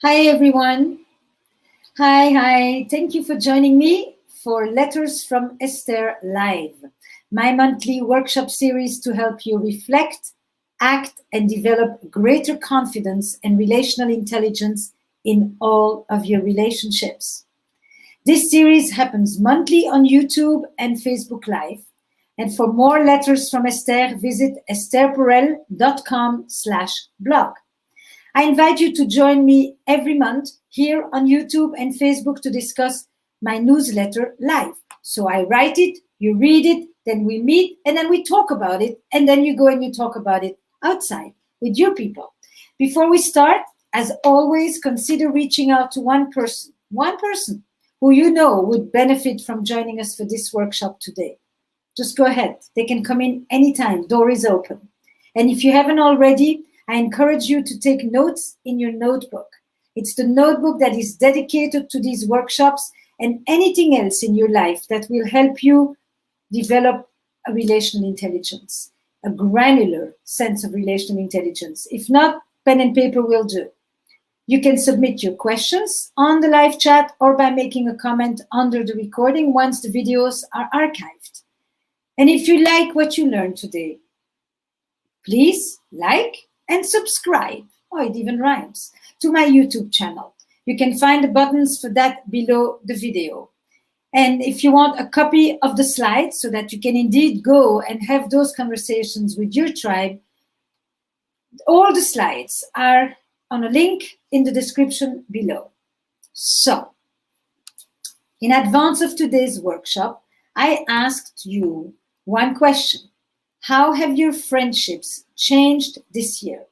Hi, everyone. Hi. Thank you for joining me for Letters from Esther Live, my monthly workshop series to help you reflect, act, and develop greater confidence and relational intelligence in all of your relationships. This series happens monthly on YouTube and Facebook Live. And for more Letters from Esther, visit estherperel.com/blog. I invite you to join me every month here on YouTube and Facebook to discuss my newsletter live. So I write it, you read it, then we meet, and then we talk about it, and then you go and you talk about it outside with your people. Before we start, as always, consider reaching out to one person who you know would benefit from joining us for this workshop today. Just go ahead. They can come in anytime. Door is open. And if you haven't already, I encourage you to take notes in your notebook. It's the notebook that is dedicated to these workshops and anything else in your life that will help you develop a relational intelligence, a granular sense of relational intelligence. If not, pen and paper will do. You can submit your questions on the live chat or by making a comment under the recording once the videos are archived. And if you like what you learned today, please like and subscribe, it even rhymes, to my YouTube channel. You can find the buttons for that below the video. And if you want a copy of the slides so that you can indeed go and have those conversations with your tribe, all the slides are on a link in the description below. So, in advance of today's workshop, I asked you one question. How have your friendships changed this year?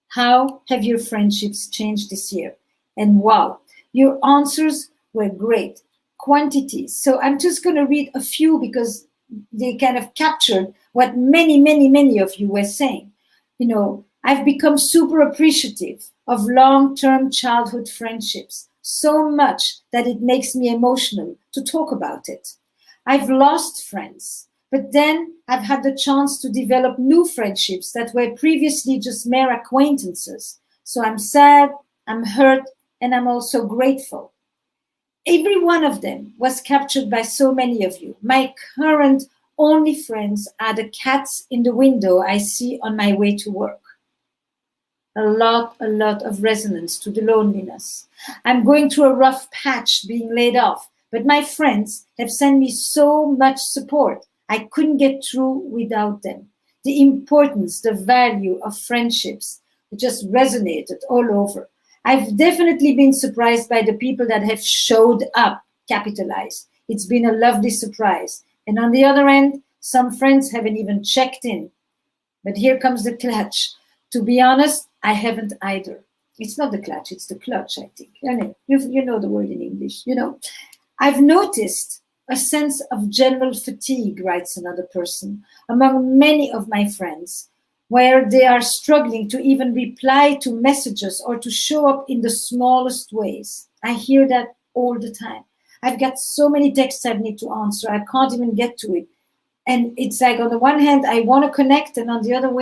How have your friendships changed this year? And wow, your answers were great. Quantities. So I'm just going to read a few because they kind of captured what many of you were saying. You know, I've become super appreciative of long-term childhood friendships, so much that it makes me emotional to talk about it. I've lost friends. But then I've had the chance to develop new friendships that were previously just mere acquaintances. So I'm sad, I'm hurt, and I'm also grateful. Every one of them was captured by so many of you. My current only friends are the cats in the window I see on my way to work. A lot of resonance to the loneliness. I'm going through a rough patch being laid off, but my friends have sent me so much support. I couldn't get through without them. The importance, the value of friendships just resonated all over. I've definitely been surprised by the people that have showed up, capitalized. It's been a lovely surprise. And on the other end, some friends haven't even checked in. But here comes the clutch. To be honest, I haven't either. It's not the clutch, it's the clutch, I think. Anyway, you know the word in English, you know. I've noticed a sense of general fatigue, writes another person, among many of my friends, where they are struggling to even reply to messages or to show up in the smallest ways. I hear that all the time. I've got so many texts I need to answer. I can't even get to it. And it's like, on the one hand, I want to connect, and on the other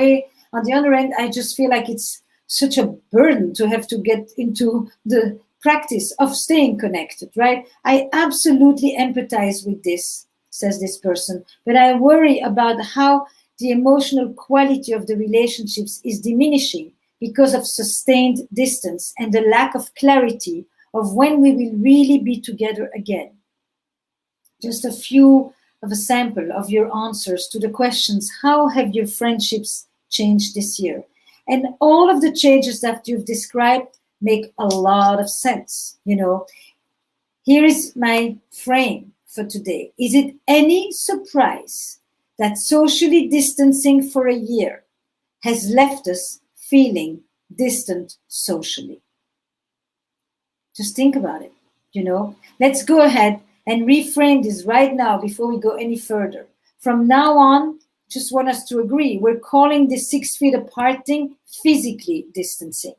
end, I just feel like it's such a burden to have to get into the practice of staying connected, right? I absolutely empathize with this, says this person, but I worry about how the emotional quality of the relationships is diminishing because of sustained distance and the lack of clarity of when we will really be together again. Just a few of a sample of your answers to the questions, how have your friendships changed this year? And all of the changes that you've described make a lot of sense. You know, here is my frame for today. Is it any surprise that socially distancing for a year has left us feeling distant socially? Just think about it, you know. Let's go ahead and reframe this right now before we go any further. From now on, just want us to agree, we're calling this 6 feet apart thing physically distancing.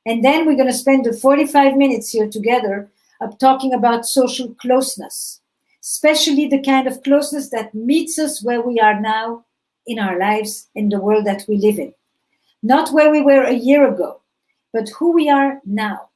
And then we're going to spend the 45 minutes here together talking about social closeness, especially the kind of closeness that meets us where we are now in our lives, in the world that we live in. Not where we were a year ago, but who we are now.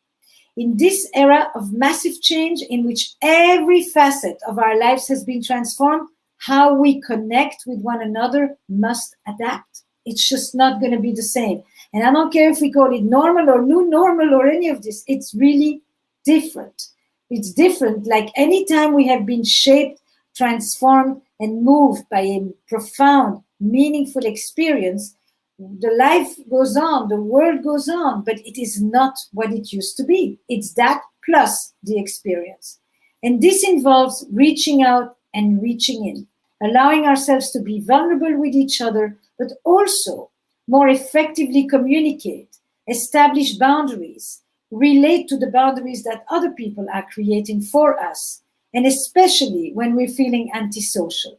In this era of massive change in which every facet of our lives has been transformed, how we connect with one another must adapt. It's just not going to be the same. And I don't care if we call it normal or new normal or any of this. It's really different. It's different. Like any time we have been shaped, transformed, and moved by a profound, meaningful experience, the life goes on, the world goes on, but it is not what it used to be. It's that plus the experience. And this involves reaching out and reaching in, allowing ourselves to be vulnerable with each other, but also more effectively communicate, establish boundaries, relate to the boundaries that other people are creating for us, and especially when we're feeling antisocial.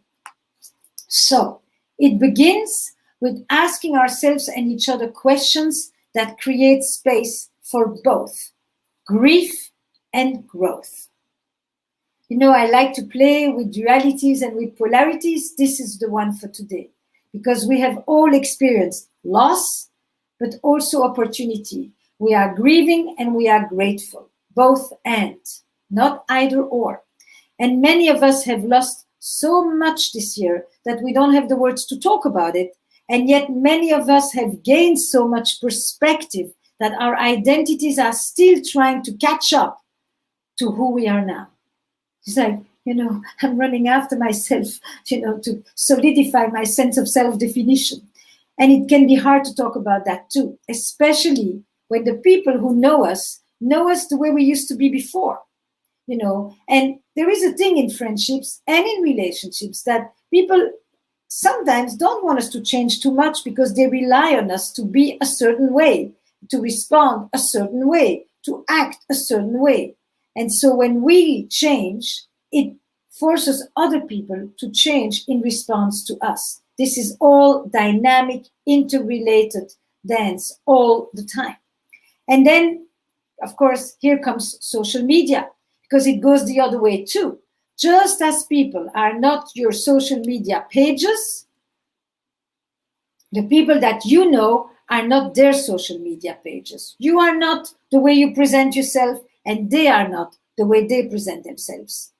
So it begins with asking ourselves and each other questions that create space for both grief and growth. You know, I like to play with dualities and with polarities. This is the one for today, because we have all experienced loss, but also opportunity. We are grieving and we are grateful, both and, not either or. And many of us have lost so much this year that we don't have the words to talk about it. And yet many of us have gained so much perspective that our identities are still trying to catch up to who we are now. It's like, you know, I'm running after myself, you know, to solidify my sense of self-definition. And it can be hard to talk about that too, especially when the people who know us the way we used to be before, you know. And there is a thing in friendships and in relationships that people sometimes don't want us to change too much because they rely on us to be a certain way, to respond a certain way, to act a certain way. And so when we change, it forces other people to change in response to us. This is all dynamic, interrelated dance all the time. And then, of course, here comes social media, because it goes the other way too. Just as people are not your social media pages, the people that you know are not their social media pages. You are not the way you present yourself, and they are not the way they present themselves.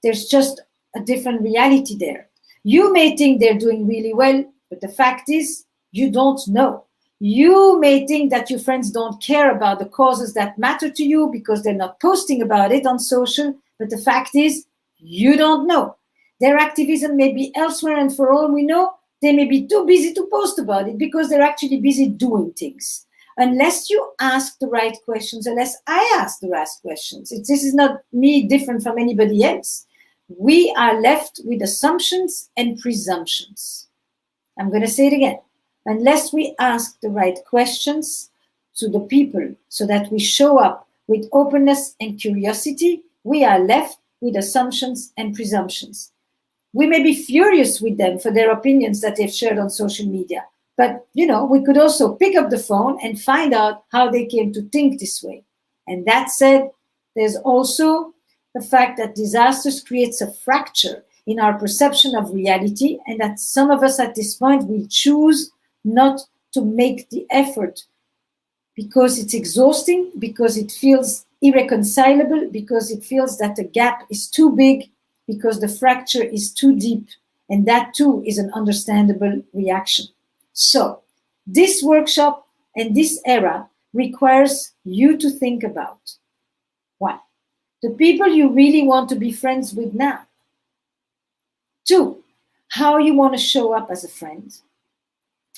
There's just a different reality there. You may think they're doing really well, but the fact is, you don't know. You may think that your friends don't care about the causes that matter to you because they're not posting about it on social, but the fact is, you don't know. Their activism may be elsewhere, and for all we know, they may be too busy to post about it because they're actually busy doing things. Unless you ask the right questions, unless I ask the right questions, this is not me different from anybody else. We are left with assumptions and presumptions. I'm going to say it again. Unless we ask the right questions to the people so that we show up with openness and curiosity, we are left with assumptions and presumptions. We may be furious with them for their opinions that they've shared on social media, but you know, we could also pick up the phone and find out how they came to think this way. And that said, there's also the fact that disasters creates a fracture in our perception of reality, and that some of us at this point will choose not to make the effort because it's exhausting, because it feels irreconcilable, because it feels that the gap is too big, because the fracture is too deep, and that too is an understandable reaction. So this workshop and this era requires you to think about 1, the people you really want to be friends with now. 2, how you want to show up as a friend.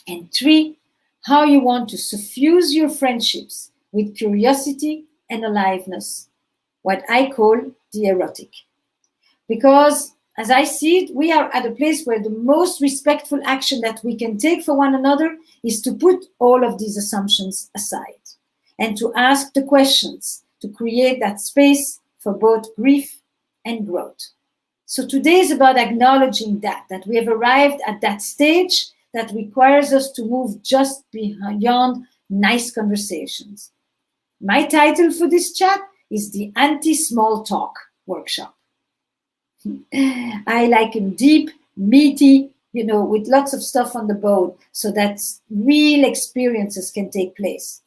And 3, how you want to suffuse your friendships with curiosity and aliveness, what I call the erotic. Because as I see it, we are at a place where the most respectful action that we can take for one another is to put all of these assumptions aside and to ask the questions, to create that space for both grief and growth. So today is about acknowledging that we have arrived at that stage that requires us to move just beyond nice conversations. My title for this chat is the Anti-Small Talk Workshop. I like them deep, meaty, you know, with lots of stuff on the bone so that real experiences can take place.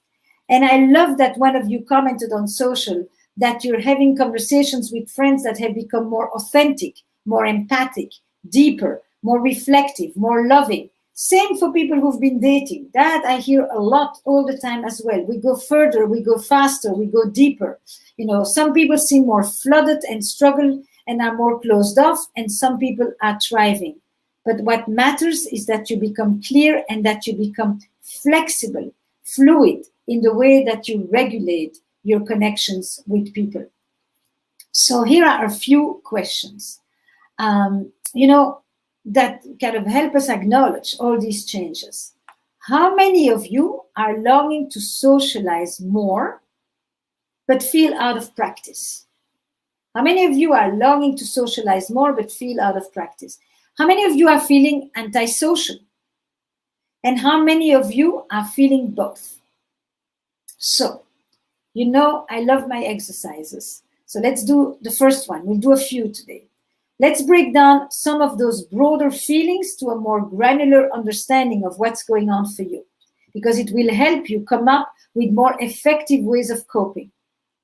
And I love that one of you commented on social that you're having conversations with friends that have become more authentic, more empathic, deeper, more reflective, more loving. Same for people who've been dating. That I hear a lot all the time as well. We go further, we go faster, we go deeper. Some people seem more flooded and struggle and are more closed off, and some people are thriving. But what matters is that you become clear and that you become flexible, fluid in the way that you regulate your connections with people. So here are a few questions, that kind of help us acknowledge all these changes. How many of you are longing to socialize more, but feel out of practice? How many of you are longing to socialize more, but feel out of practice? How many of you are feeling antisocial? And how many of you are feeling both? So, I love my exercises. So let's do the first one. We'll do a few today. Let's break down some of those broader feelings to a more granular understanding of what's going on for you, because it will help you come up with more effective ways of coping,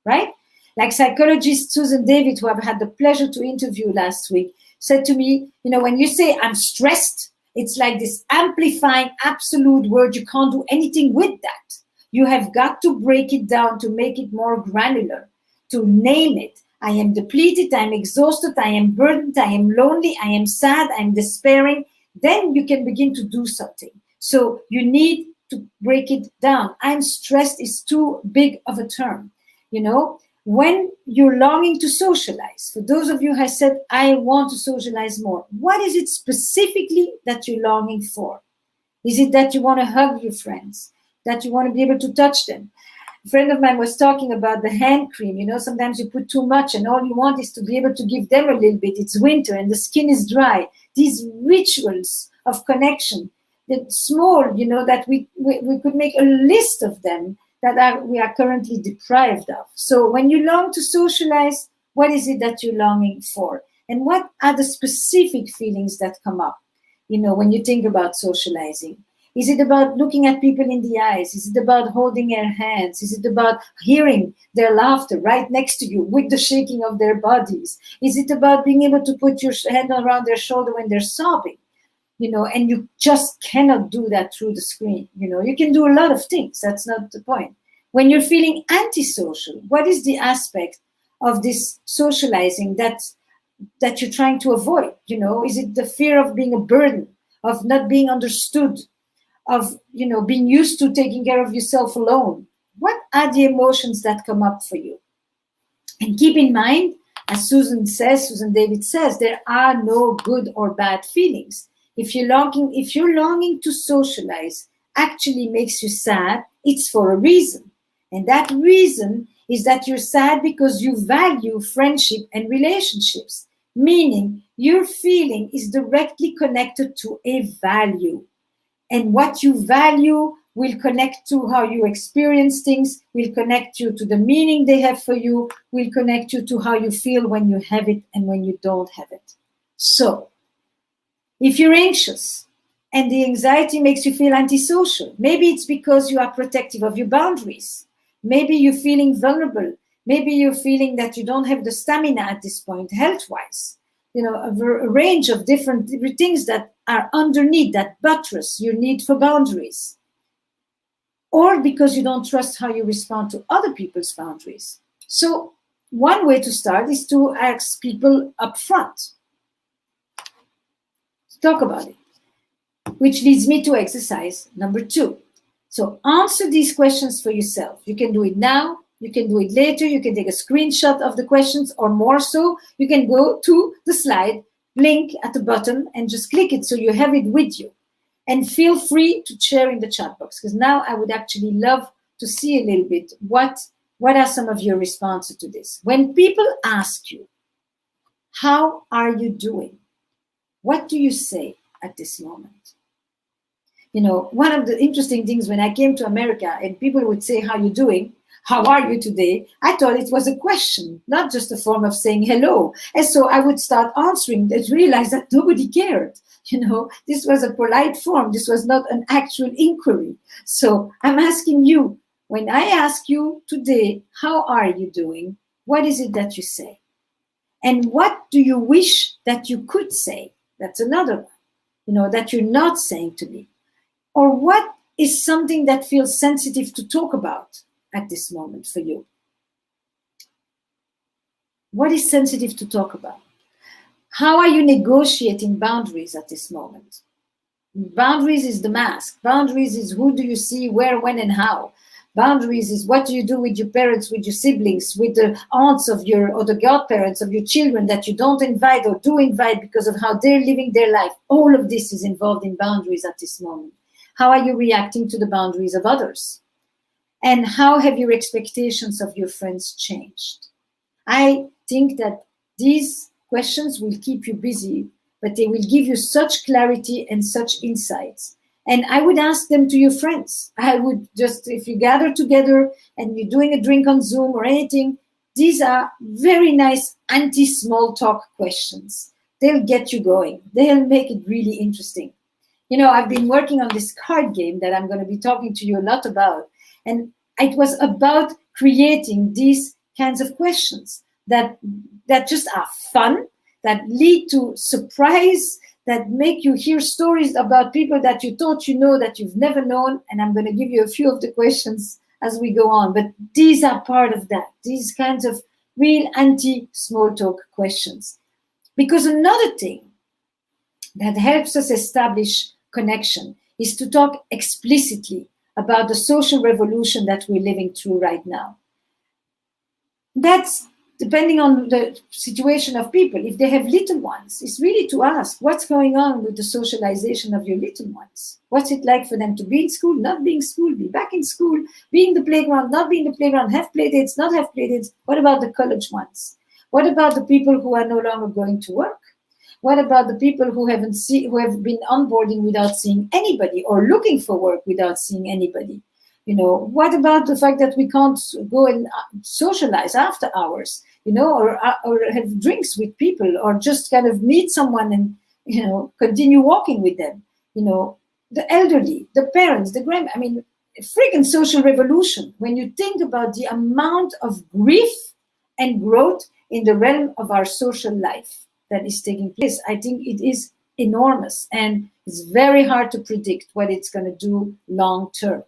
right? Like psychologist Susan David, who I've had the pleasure to interview last week, said to me, when you say I'm stressed, it's like this amplifying absolute word. You can't do anything with that. You have got to break it down to make it more granular, to name it. I am depleted, I am exhausted, I am burdened, I am lonely, I am sad, I am despairing. Then you can begin to do something. So you need to break it down. I'm stressed is too big of a term. When you're longing to socialize, for those of you who have said, I want to socialize more, what is it specifically that you're longing for? Is it that you want to hug your friends, that you want to be able to touch them? A friend of mine was talking about the hand cream. Sometimes you put too much and all you want is to be able to give them a little bit. It's winter and the skin is dry. These rituals of connection, the small, that we could make a list of them that we are currently deprived of. So when you long to socialize, what is it that you're longing for? And what are the specific feelings that come up, when you think about socializing? Is it about looking at people in the eyes? Is it about holding their hands? Is it about hearing their laughter right next to you with the shaking of their bodies? Is it about being able to put your hand around their shoulder when they're sobbing? And you just cannot do that through the screen. You can do a lot of things. That's not the point. When you're feeling antisocial, what is the aspect of this socializing that you're trying to avoid? Is it the fear of being a burden, of not being understood, of being used to taking care of yourself alone? What are the emotions that come up for you? And keep in mind, as Susan David says, there are no good or bad feelings. If you're longing to socialize actually makes you sad, it's for a reason. And that reason is that you're sad because you value friendship and relationships, meaning your feeling is directly connected to a value. And what you value will connect to how you experience things, will connect you to the meaning they have for you, will connect you to how you feel when you have it and when you don't have it. So, if you're anxious and the anxiety makes you feel antisocial, maybe it's because you are protective of your boundaries. Maybe you're feeling vulnerable. Maybe you're feeling that you don't have the stamina at this point, health-wise. A range of different things that are underneath that buttress your need for boundaries. Or because you don't trust how you respond to other people's boundaries. So one way to start is to ask people up front. Talk about it, which leads me to exercise number 2. So answer these questions for yourself. You can do it now, you can do it later, you can take a screenshot of the questions, or more so, you can go to the slide link at the bottom and just click it so you have it with you. And feel free to share in the chat box, because now I would actually love to see a little bit what are some of your responses to this. When people ask you, how are you doing? What do you say at this moment? One of the interesting things when I came to America and people would say, how are you doing? How are you today? I thought it was a question, not just a form of saying hello. And so I would start answering and realize that nobody cared. This was a polite form. This was not an actual inquiry. So I'm asking you, When I ask you today, how are you doing? What is it that you say? And what do you wish that you could say? That's another one, that you're not saying to me. Or what is something that feels sensitive to talk about at this moment for you? What is sensitive to talk about? How are you negotiating boundaries at this moment? Boundaries is the mask. Boundaries is who do you see, where, when, and how. Boundaries is what do you do with your parents, with your siblings, with the aunts of or the godparents of your children that you don't invite or do invite because of how they're living their life. All of this is involved in boundaries at this moment. How are you reacting to the boundaries of others? And how have your expectations of your friends changed? I think that these questions will keep you busy, but they will give you such clarity and such insights. And I would ask them to your friends. I would just, if you gather together and you're doing a drink on Zoom or anything, these are very nice anti-small talk questions. They'll get you going. They'll make it really interesting. I've been working on this card game that I'm going to be talking to you a lot about. And it was about creating these kinds of questions that just are fun, that lead to surprise, that make you hear stories about people that you thought that you've never known. And I'm going to give you a few of the questions as we go on. But these are part of that, these kinds of real anti-small talk questions. Because another thing that helps us establish connection is to talk explicitly about the social revolution that we're living through right now. That's depending on the situation of people. If they have little ones, it's really to ask what's going on with the socialization of your little ones. What's it like for them to be in school, not be in school, be back in school, be in the playground, not be in the playground, have play dates, not have play dates? What about the college ones? What about the people who are no longer going to work? What about the people who have been onboarding without seeing anybody or looking for work without seeing anybody? What about the fact that we can't go and socialize after hours, or have drinks with people, or just kind of meet someone and, continue walking with them? The elderly, the parents, the freaking social revolution. When you think about the amount of grief and growth in the realm of our social life that is taking place, I think it is enormous, and it's very hard to predict what it's going to do long term.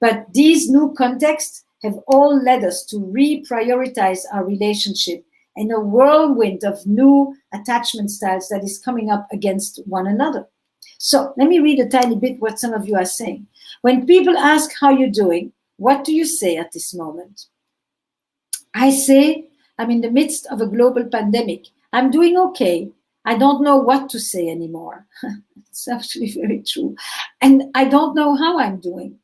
But these new contexts have all led us to reprioritize our relationship in a whirlwind of new attachment styles that is coming up against one another. So let me read a tiny bit what some of you are saying. When people ask how you're doing, what do you say at this moment? I say, I'm in the midst of a global pandemic. I'm doing okay. I don't know what to say anymore. It's actually very true. And I don't know how I'm doing.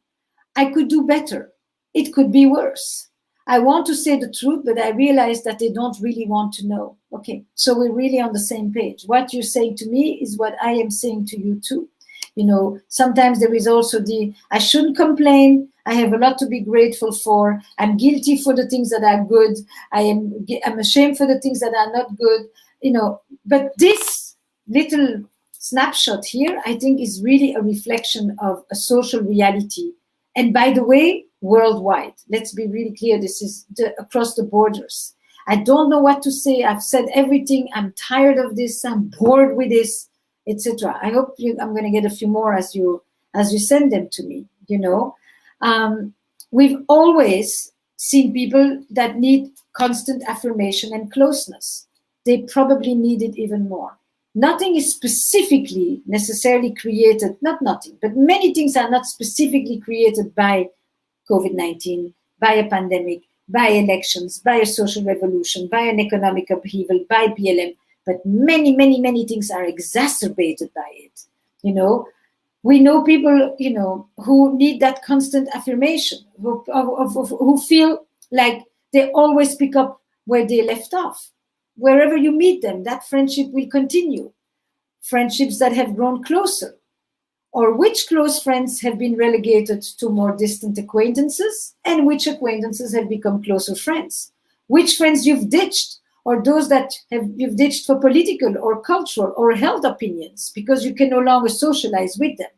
I could do better. It could be worse. I want to say the truth, but I realize that they don't really want to know. Okay, so we're really on the same page. What you're saying to me is what I am saying to you too. Sometimes there is also I shouldn't complain. I have a lot to be grateful for. I'm guilty for the things that are good. I'm ashamed for the things that are not good. But this little snapshot here, I think, is really a reflection of a social reality. And by the way, worldwide. Let's be really clear. This is across the borders. I don't know what to say. I've said everything. I'm tired of this. I'm bored with this, etc. I hope I'm going to get a few more as you send them to me. We've always seen people that need constant affirmation and closeness. They probably need it even more. Nothing is specifically necessarily created, not nothing, but many things are not specifically created by COVID-19, by a pandemic, by elections, by a social revolution, by an economic upheaval, by BLM, but many, many, many things are exacerbated by it. We know people, who need that constant affirmation, who feel like they always pick up where they left off. Wherever you meet them, that friendship will continue. Friendships that have grown closer, or which close friends have been relegated to more distant acquaintances, and which acquaintances have become closer friends. Which friends you've ditched, or those that you've ditched for political or cultural or health opinions because you can no longer socialize with them.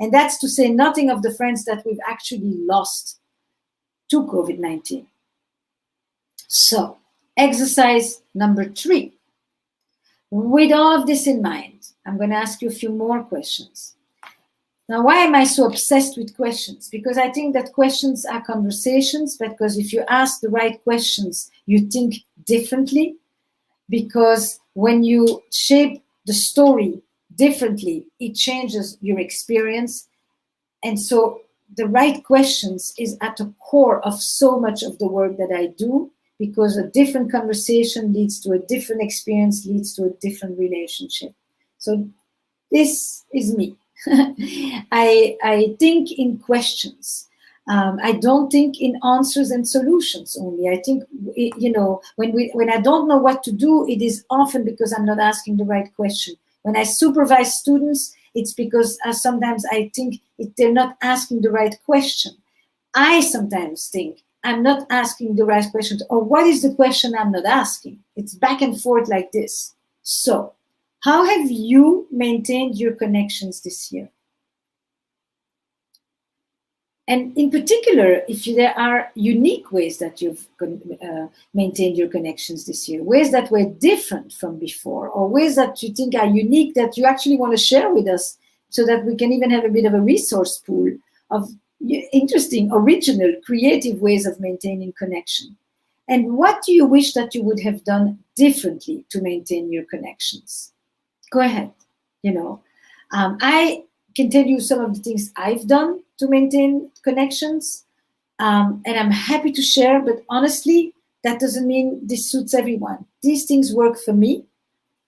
And that's to say nothing of the friends that we've actually lost. to COVID-19. So, exercise number 3. With all of this in mind, I'm going to ask you a few more questions. Now, why am I so obsessed with questions? Because I think that questions are conversations, because if you ask the right questions, you think differently. Because when you shape the story differently, it changes your experience. And so the right questions is at the core of so much of the work that I do, because a different conversation leads to a different experience, leads to a different relationship. So this is me. I think in questions. I don't think in answers and solutions only. I think, when I don't know what to do, it is often because I'm not asking the right question. When I supervise students, it's because sometimes I think they're not asking the right question. I sometimes think I'm not asking the right questions, or what is the question I'm not asking? It's back and forth like this. So, how have you maintained your connections this year? And in particular, if there are unique ways that you've maintained your connections this year, ways that were different from before, or ways that you think are unique that you actually want to share with us, so that we can even have a bit of a resource pool of interesting, original, creative ways of maintaining connection. And what do you wish that you would have done differently to maintain your connections? Go ahead. I can tell you some of the things I've done to maintain connections, and I'm happy to share, but honestly, that doesn't mean this suits everyone. These things work for me.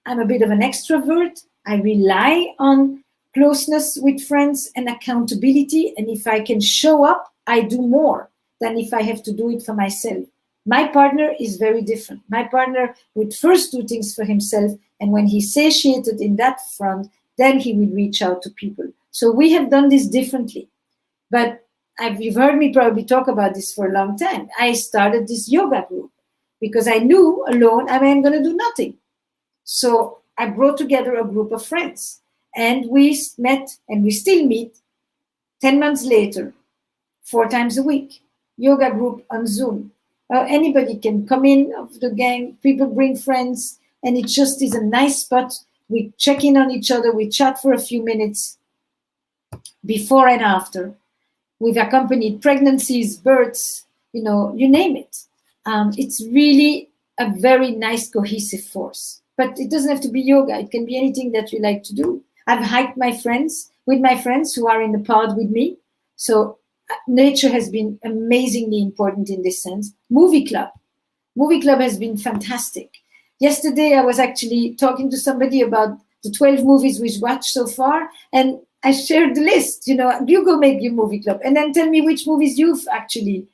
I'm a bit of an extrovert. I rely on closeness with friends and accountability, and if I can show up, I do more than if I have to do it for myself. My partner is very different. My partner would first do things for himself, and when he's satiated in that front, then he will reach out to people. So we have done this differently. But you've heard me probably talk about this for a long time. I started this yoga group because I knew alone I'm going to do nothing. So I brought together a group of friends, and we met, and we still meet 10 months later, 4 times a week. Yoga group on Zoom. Anybody can come in of the gang. People bring friends, and it just is a nice spot. We check in on each other. We chat for a few minutes before and after. We've accompanied pregnancies, births, you name it. It's really a very nice cohesive force. But it doesn't have to be yoga. It can be anything that you like to do. I've hiked with my friends who are in the pod with me. So nature has been amazingly important in this sense. Movie club. Movie club has been fantastic. Yesterday, I was actually talking to somebody about the 12 movies we've watched so far, and I shared the list. You go make your movie club, and then tell me which movies you've actually,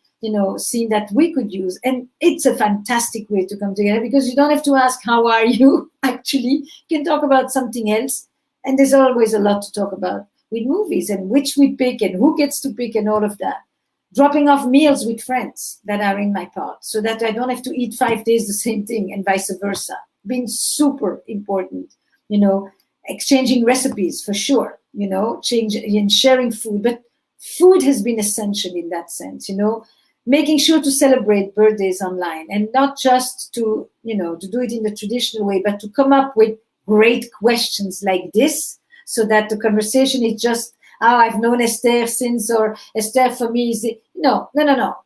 seen that we could use. And it's a fantastic way to come together, because you don't have to ask, how are you? Actually, you can talk about something else. And there's always a lot to talk about with movies, and which we pick and who gets to pick and all of that. Dropping off meals with friends that are in my pod, so that I don't have to eat 5 days the same thing, and vice versa. Been super important, exchanging recipes for sure, and sharing food. But food has been essential in that sense, making sure to celebrate birthdays online, and not just to do it in the traditional way, but to come up with great questions like this, so that the conversation is just, I've known Esther since, or Esther for me is it. No.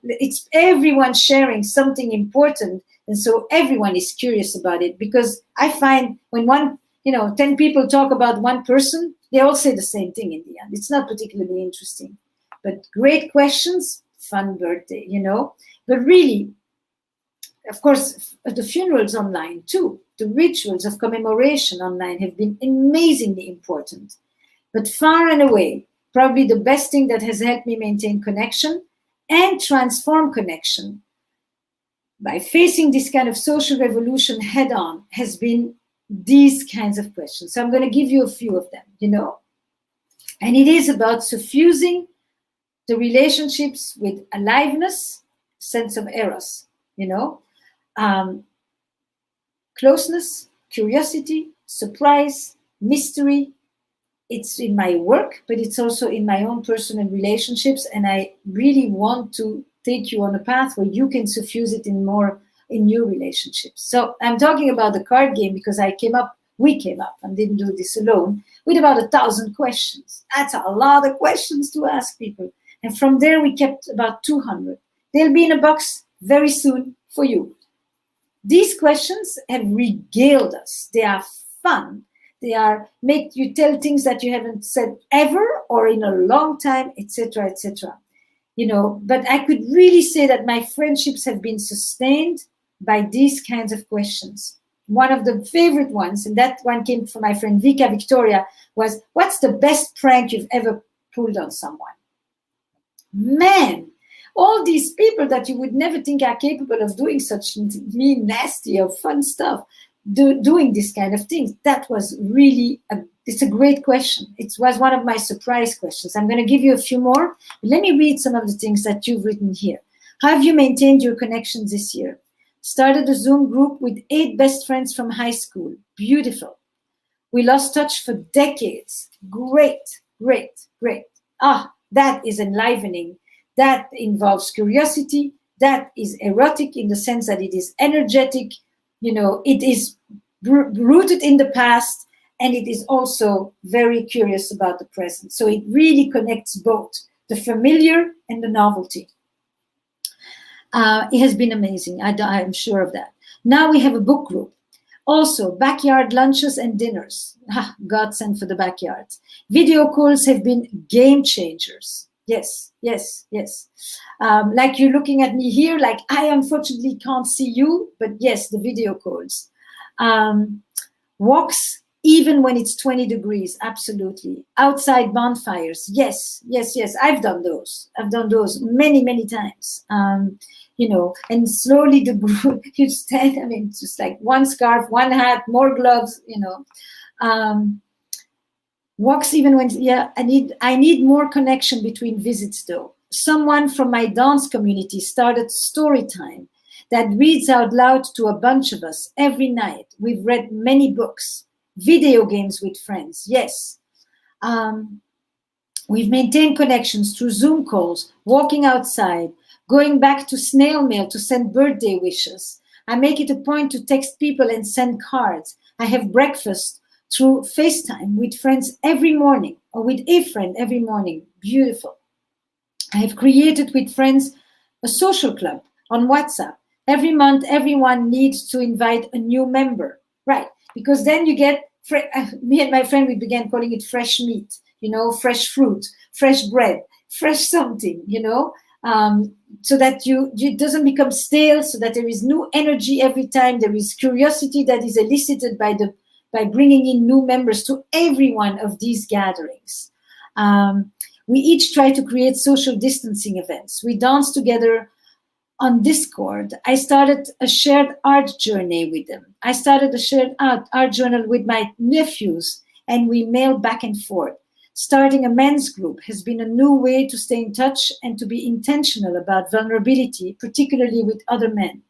It's everyone sharing something important. And so everyone is curious about it, because I find when 10 people talk about one person, they all say the same thing in the end. It's not particularly interesting, but great questions, fun birthday, But really, of course, the funerals online too, the rituals of commemoration online have been amazingly important. But far and away, probably the best thing that has helped me maintain connection and transform connection by facing this kind of social revolution head on has been these kinds of questions. So I'm going to give you a few of them, And it is about suffusing the relationships with aliveness, sense of eros, closeness, curiosity, surprise, mystery. It's in my work, but it's also in my own personal relationships. And I really want to take you on a path where you can suffuse it in new relationships. So I'm talking about the card game because we came up and didn't do this alone with about 1,000 questions. That's a lot of questions to ask people. And from there, we kept about 200. They'll be in a box very soon for you. These questions have regaled us. They are fun. They make you tell things that you haven't said ever or in a long time, etc., etc. But I could really say that my friendships have been sustained by these kinds of questions. One of the favorite ones, and that one came from my friend Vika Victoria, was, what's the best prank you've ever pulled on someone? Man, all these people that you would never think are capable of doing such mean, nasty, or fun stuff, doing this kind of things. That was really, it's a great question. It was one of my surprise questions. I'm going to give you a few more. Let me read some of the things that you've written here. How have you maintained your connections this year? Started a Zoom group with 8 best friends from high school. Beautiful. We lost touch for decades. Great, great, great. That is enlivening. That involves curiosity. That is erotic in the sense that it is energetic. It is rooted in the past, and it is also very curious about the present. So it really connects both the familiar and the novelty. It has been amazing. I'm sure of that. Now we have a book group. Also, backyard lunches and dinners. God sent for the backyards. Video calls have been game changers. Yes, yes, yes. Like you're looking at me here, like I unfortunately can't see you, but yes, the video calls. Walks, even when it's 20 degrees, absolutely. Outside bonfires, yes, yes, yes. I've done those. I've done those many, many times. And slowly the group, you stand, it's just like one scarf, one hat, more gloves, walks even when, I need more connection between visits though. Someone from my dance community started story time that reads out loud to a bunch of us every night. We've read many books, video games with friends, yes. We've maintained connections through Zoom calls, walking outside, going back to snail mail to send birthday wishes. I make it a point to text people and send cards. I have breakfast through FaceTime with friends every morning, or with a friend every morning. Beautiful. I have created with friends a social club on WhatsApp. Every month, everyone needs to invite a new member, right? Because then you get, me and my friend, we began calling it fresh meat, fresh fruit, fresh bread, fresh something, so that it doesn't become stale, so that there is new energy every time. There is curiosity that is elicited by bringing in new members to every one of these gatherings. We each try to create social distancing events. We dance together on Discord. I started a shared art journey with them. I started a shared art journal with my nephews, and we mail back and forth. Starting a men's group has been a new way to stay in touch and to be intentional about vulnerability, particularly with other men.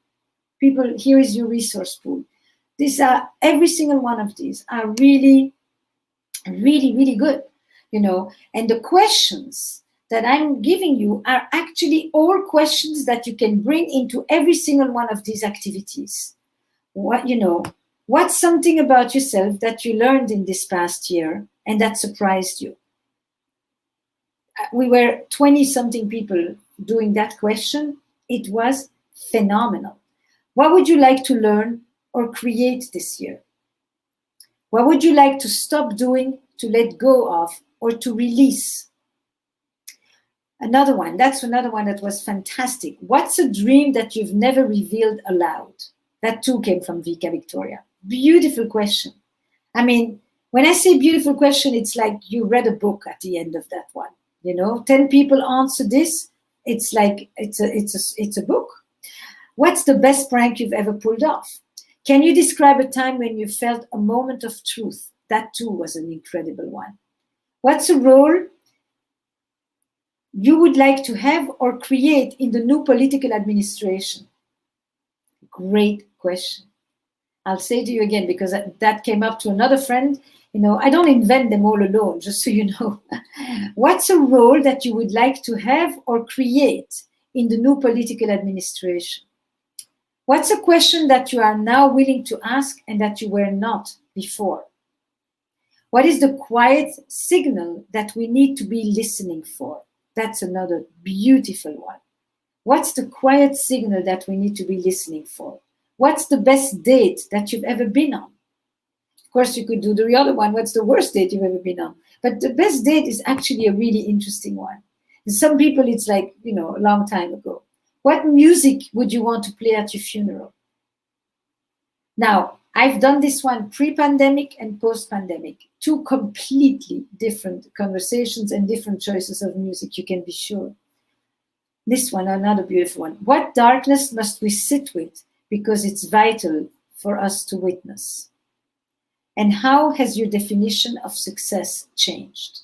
People, here is your resource pool. Every single one of these are really, really, really good, and the questions that I'm giving you are actually all questions that you can bring into every single one of these activities. What's something about yourself that you learned in this past year and that surprised you? We were 20-something people doing that question. It was phenomenal. What would you like to learn or create this year? What would you like to stop doing, to let go of, or to release? Another one that was fantastic. What's a dream that you've never revealed aloud? That too came from Vika Victoria. Beautiful question. When I say beautiful question, it's like you read a book at the end of that one. 10 people answer this. It's like, it's a book. What's the best prank you've ever pulled off? Can you describe a time when you felt a moment of truth? That too was an incredible one. What's a role you would like to have or create in the new political administration? Great question. I'll say to you again, because that came up to another friend. I don't invent them all alone, just so you know. What's a role that you would like to have or create in the new political administration? What's a question that you are now willing to ask and that you were not before? What is the quiet signal that we need to be listening for? That's another beautiful one. What's the quiet signal that we need to be listening for? What's the best date that you've ever been on? Of course, you could do the other one. What's the worst date you've ever been on? But the best date is actually a really interesting one. And some people, it's like, a long time ago. What music would you want to play at your funeral? Now, I've done this one pre-pandemic and post-pandemic. Two completely different conversations and different choices of music, you can be sure. This one, another beautiful one. What darkness must we sit with because it's vital for us to witness? And how has your definition of success changed?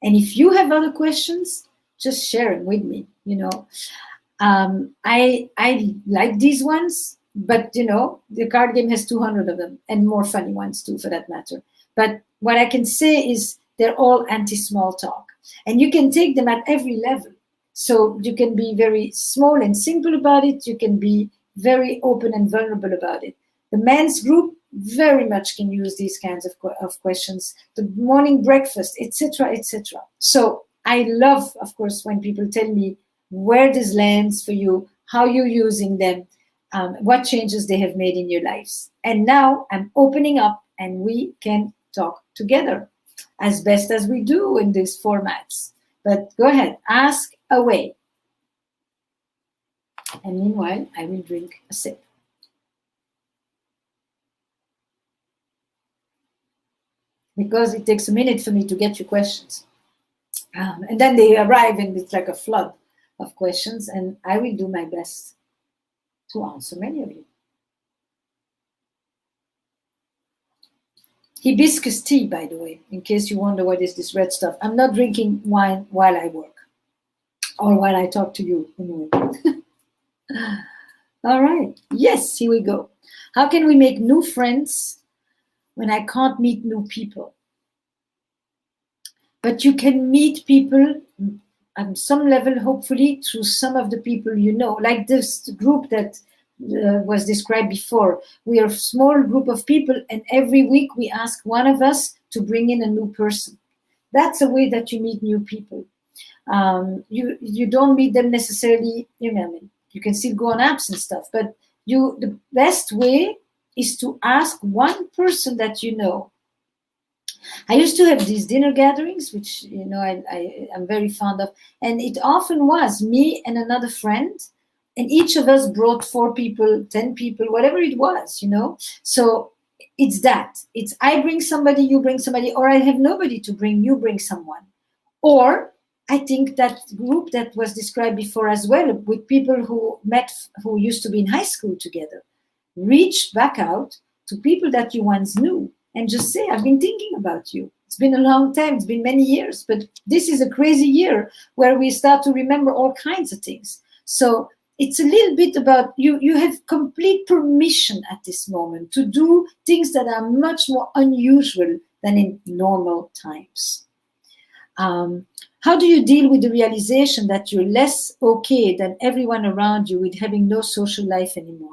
And if you have other questions, just share them with me. I like these ones, but the card game has 200 of them and more funny ones too, for that matter. But what I can say is they're all anti-small talk, and you can take them at every level. So you can be very small and simple about it. You can be very open and vulnerable about it. The men's group very much can use these kinds of questions. The morning breakfast, etc., etc. So I love, of course, when people tell me where this lands for you, how you're using them, what changes they have made in your lives. And now I'm opening up and we can talk together as best as we do in these formats. But go ahead, ask away. And meanwhile, I will drink a sip. Because it takes a minute for me to get your questions. And then they arrive and it's like a flood of questions, and I will do my best to answer many of you. Hibiscus tea, by the way, in case you wonder what is this red stuff. I'm not drinking wine while I work or while I talk to you. Anyway. All right. Yes, here we go. How can we make new friends when I can't meet new people? But you can meet people on some level, hopefully, through some of the people you know. Like this group that was described before. We are a small group of people, and every week we ask one of us to bring in a new person. That's a way that you meet new people. You don't meet them necessarily, you can still go on apps and stuff, but the best way is to ask one person that you know. I used to have these dinner gatherings, which I'm very fond of, and it often was me and another friend, and each of us brought 4 people, 10 people, whatever it was, So it's that. It's I bring somebody, you bring somebody, or I have nobody to bring, you bring someone. Or I think that group that was described before as well, with people who used to be in high school together, reach back out to people that you once knew and just say, I've been thinking about you. It's been a long time, it's been many years, but this is a crazy year where we start to remember all kinds of things. So it's a little bit about you have complete permission at this moment to do things that are much more unusual than in normal times. How do you deal with the realization that you're less okay than everyone around you with having no social life anymore?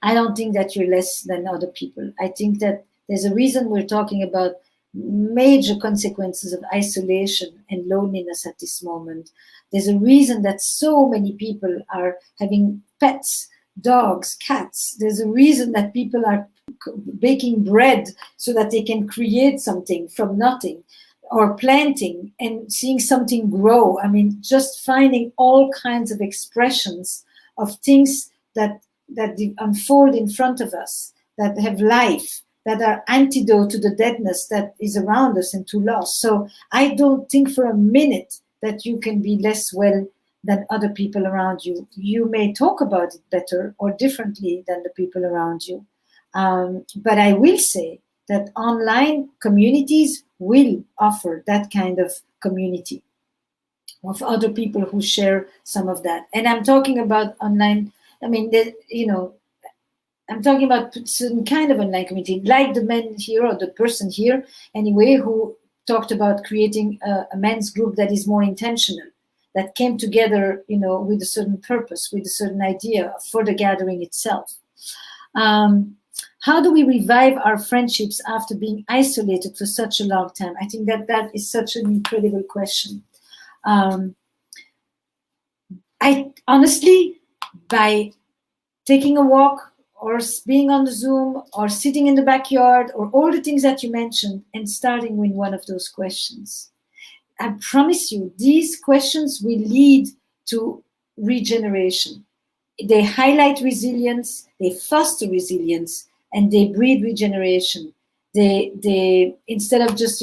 I don't think that you're less than other people. I think that there's a reason we're talking about major consequences of isolation and loneliness at this moment. There's a reason that so many people are having pets, dogs, cats. There's a reason that people are baking bread so that they can create something from nothing, or planting and seeing something grow. I mean, just finding all kinds of expressions of things that unfold in front of us, that have life, that are antidote to the deadness that is around us and to loss. So I don't think for a minute that you can be less well than other people around you. You may talk about it better or differently than the people around you. But I will say that online communities will offer that kind of community of other people who share some of that. And I'm talking about online, I'm talking about some kind of online community, like the men here or the person here, anyway, who talked about creating a men's group that is more intentional. that came together, with a certain purpose, with a certain idea for the gathering itself. How do we revive our friendships after being isolated for such a long time? I think that is such an incredible question. I honestly, by taking a walk or being on the Zoom or sitting in the backyard or all the things that you mentioned and starting with one of those questions, I promise you, these questions will lead to regeneration. They highlight resilience, they foster resilience, and they breed regeneration. They instead of just,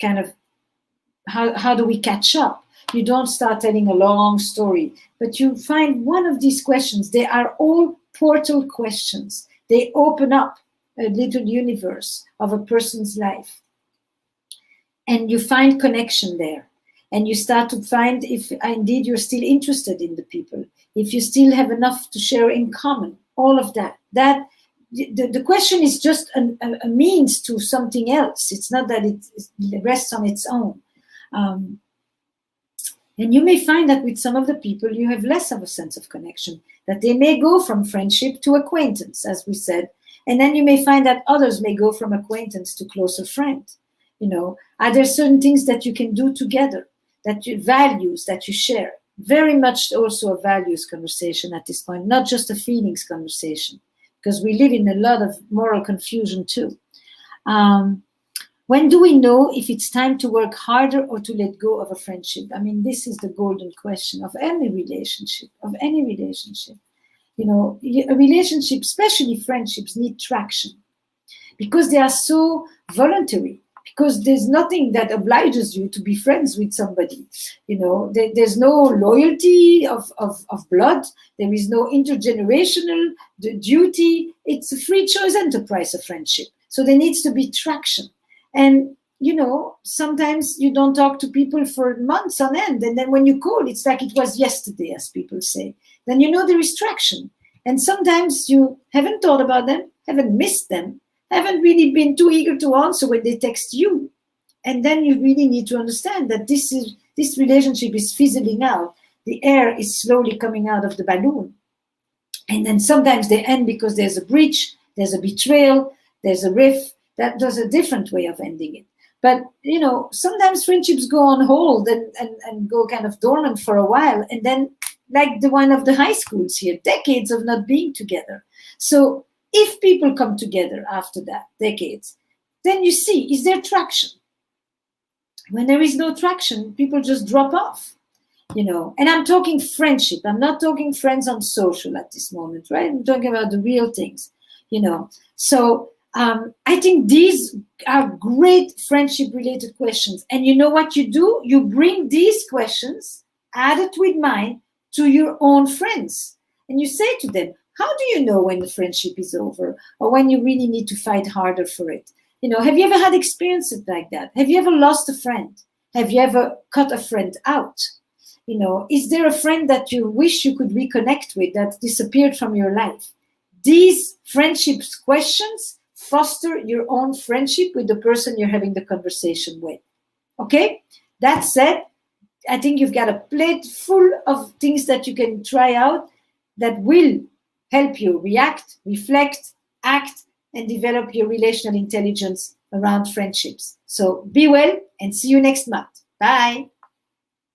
kind of how do we catch up? You don't start telling a long story, but you find one of these questions. They are all portal questions. They open up a little universe of a person's life. And you find connection there. And you start to find if indeed you're still interested in the people, if you still have enough to share in common, all of that. The question is just a means to something else. It's not that it rests on its own. And you may find that with some of the people, you have less of a sense of connection, that they may go from friendship to acquaintance, as we said. And then you may find that others may go from acquaintance to closer friend. Are there certain things that you can do together, values that you share? Very much also a values conversation at this point, not just a feelings conversation, because we live in a lot of moral confusion too. When do we know if it's time to work harder or to let go of a friendship? I mean, this is the golden question of any relationship, A relationship, especially friendships, need traction because they are so voluntary, because there's nothing that obliges you to be friends with somebody. There's no loyalty of blood. There is no intergenerational duty. It's a free choice enterprise, a friendship. So there needs to be traction. And, sometimes you don't talk to people for months on end. And then when you call, it's like it was yesterday, as people say. Then there is traction. And sometimes you haven't thought about them, haven't missed them, haven't really been too eager to answer when they text you. And then you really need to understand that this relationship is fizzling out. The air is slowly coming out of the balloon. And then sometimes they end because there's a breach, there's a betrayal, there's a rift. There's a different way of ending it. But, sometimes friendships go on hold and go kind of dormant for a while. And then, like the one of the high schools here, decades of not being together. So if people come together after that, decades, then you see, is there traction? When there is no traction, people just drop off, And I'm talking friendship. I'm not talking friends on social at this moment, right? I'm talking about the real things, So I think these are great friendship-related questions. And you know what you do? You bring these questions, added with mine, to your own friends. And you say to them, how do you know when the friendship is over or when you really need to fight harder for it? Have you ever had experiences like that? Have you ever lost a friend? Have you ever cut a friend out? Is there a friend that you wish you could reconnect with that disappeared from your life? These friendships questions foster your own friendship with the person you're having the conversation with. Okay? That said, I think you've got a plate full of things that you can try out that will help you react, reflect, act, and develop your relational intelligence around friendships. So be well and see you next month. Bye.